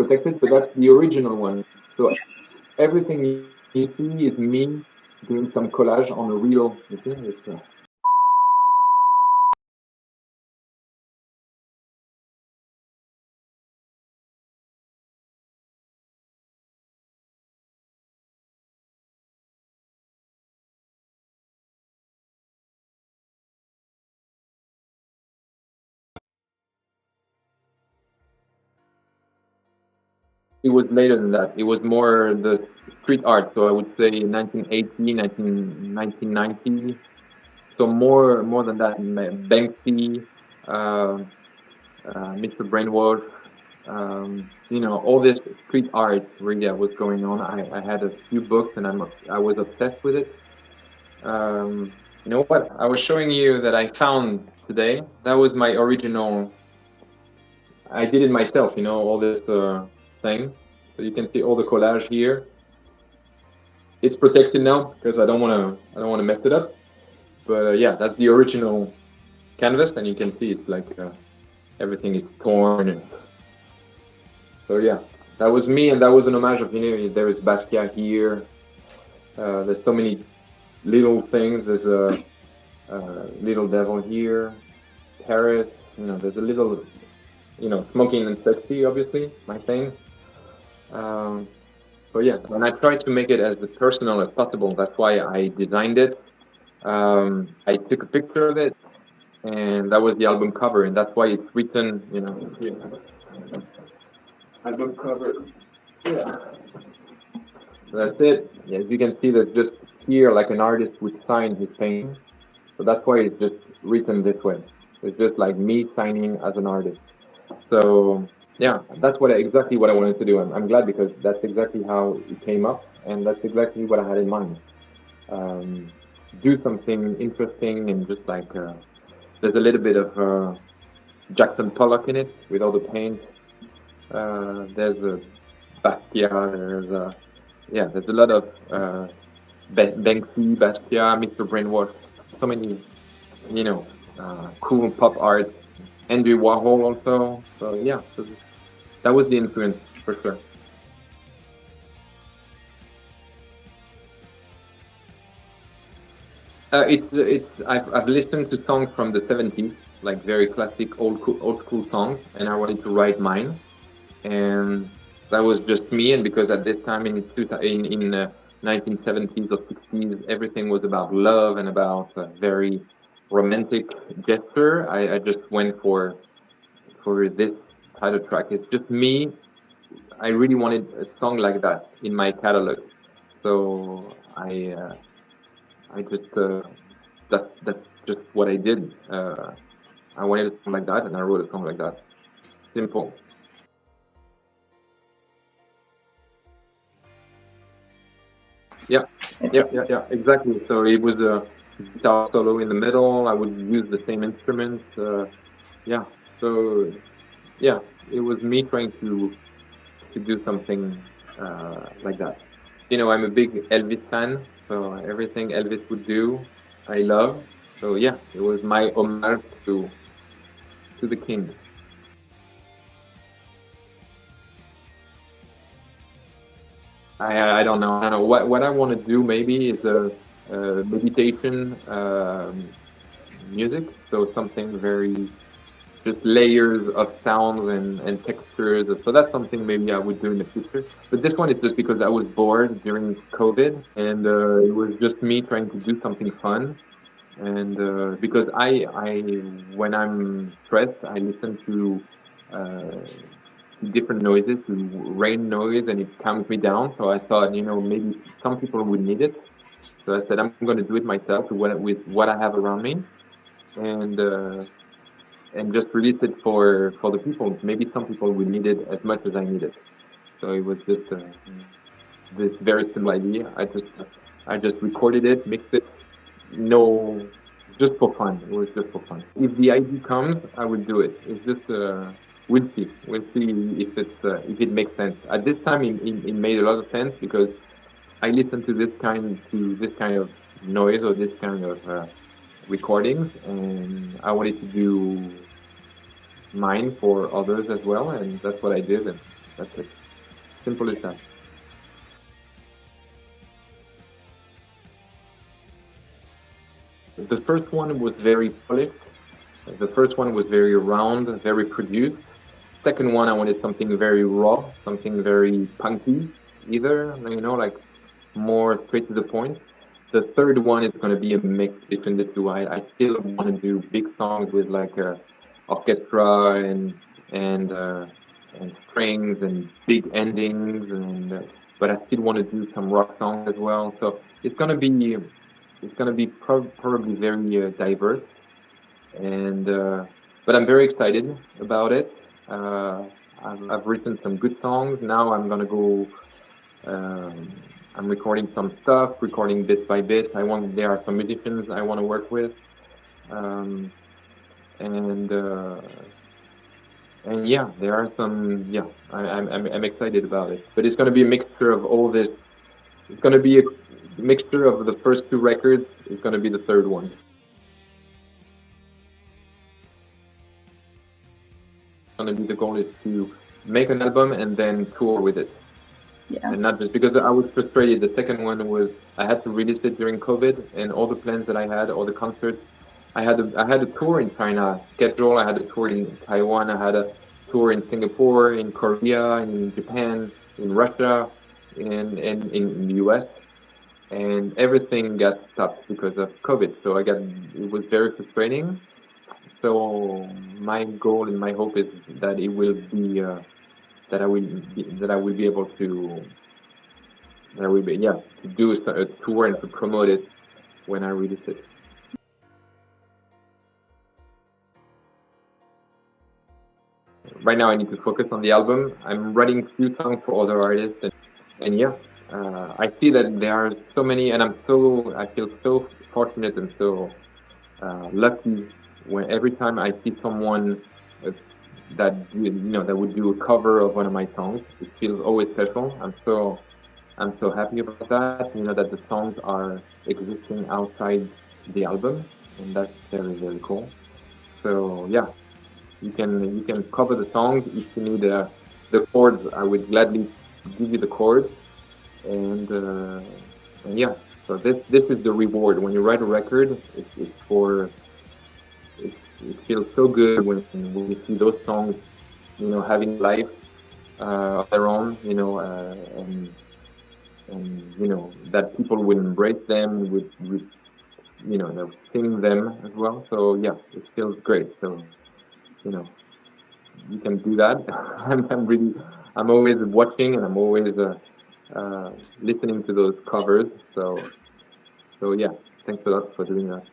protected, but that's the original one. So everything you see is me doing some collage on a reel. It was later than that. It was more the street art. So I would say 1980, 1990. So more than that. Banksy, Mr. Brainwash, all this street art really was going on. I had a few books and I was obsessed with it. You know what? I was showing you that I found today. That was my original. I did it myself, all this thing. So you can see all the collage here. It's protected now because I don't want to mess it up. But yeah, that's the original canvas, and you can see it's like everything is torn. And so yeah, that was me, and that was an homage of there is Basquiat here. There's so many little things. There's a little devil here, Paris. There's a little, smoking and sexy, obviously, my thing. So yeah, and I tried to make it as personal as possible. That's why I designed it. I took a picture of it, and that was the album cover, and that's why it's written, here. Album cover. Yeah. So that's it. As you can see, there's just here like an artist would sign his painting. So that's why it's just written this way. It's just like me signing as an artist. So yeah, that's exactly what I wanted to do. I'm glad because that's exactly how it came up, and that's exactly what I had in mind. Do something interesting and just like there's a little bit of Jackson Pollock in it with all the paint. There's a Basquiat. There's a lot of Banksy, Basquiat, Mr. Brainwash. So many, cool pop art. Andy Warhol also. So yeah, that was the influence for sure. I've listened to songs from the 70s, like very classic old school songs, and I wanted to write mine. And that was just me. And because at this time in 1970s or 60s, everything was about love and about a very romantic gesture, I just went for this title track. It's just me. I really wanted a song like that in my catalog. So I just that's just what I did. I wanted a song like that, and I wrote a song like that. Simple. Yeah, exactly. So it was a guitar solo in the middle. I would use the same instruments. So yeah, it was me trying to do something like that. I'm a big Elvis fan, so everything Elvis would do, I love. So yeah, it was my homage to the king. I don't know. What I want to do maybe is a meditation music. So something very just layers of sounds and textures. So that's something maybe I would do in the future. But this one is just because I was bored during COVID, and it was just me trying to do something fun. And because I when I'm stressed, I listen to different noises, to rain noise, and it calms me down. So I thought, maybe some people would need it. So I said, I'm going to do it myself with what I have around me, and just release it for the people. Maybe some people would need it as much as I need it. So it was just this very simple idea. I just recorded it, mixed it. No, just for fun. It was just for fun. If the idea comes, I would do it. It's just we'll see. We'll see if it makes sense. At this time, it made a lot of sense because I listened to this kind of noise or this kind of recordings, and I wanted to do mine for others as well, and that's what I did. And That's it. Simple as that. The first one was very polished. The first one was very round, very produced. Second one, I wanted something very raw, something very punky, either, like more straight to the point. The third one is going to be a mix between the two. I still want to do big songs with like orchestra and strings and big endings, but I still want to do some rock songs as well. So it's going to be probably very diverse, and but I'm very excited about it. I've written some good songs. Now I'm gonna go. I'm recording some stuff, recording bit by bit. There are some musicians I want to work with, and yeah, there are some. Yeah, I'm excited about it. But it's gonna be a mixture of all this. It's gonna be a mixture of the first two records. It's gonna be the third one. The goal is to make an album and then tour with it. Yeah. And not just because I was frustrated. The second one was I had to release it during COVID, and all the plans that I had, all the concerts. I had a tour in China scheduled. I had a tour in Taiwan. I had a tour in Singapore, in Korea, in Japan, in Russia, and in the US. And everything got stopped because of COVID. So it was very frustrating. So my goal and my hope is that it will be that I will be able to do a tour and to promote it when I release it. Right now I need to focus on the album. I'm writing few songs for other artists, and yeah, I see that there are so many, and I feel so fortunate and so lucky when every time I see someone that would do a cover of one of my songs. It feels always special. I'm so happy about that. That the songs are existing outside the album, and that's very, very cool. So yeah, you can cover the songs if you need the chords. I would gladly give you the chords, and yeah. So this is the reward when you write a record. It feels so good when you see those songs, having life of their own, and that people will embrace them with they'll sing them as well. So yeah, it feels great. So you can do that. I'm always watching, and I'm always listening to those covers. So yeah, thanks a lot for doing that.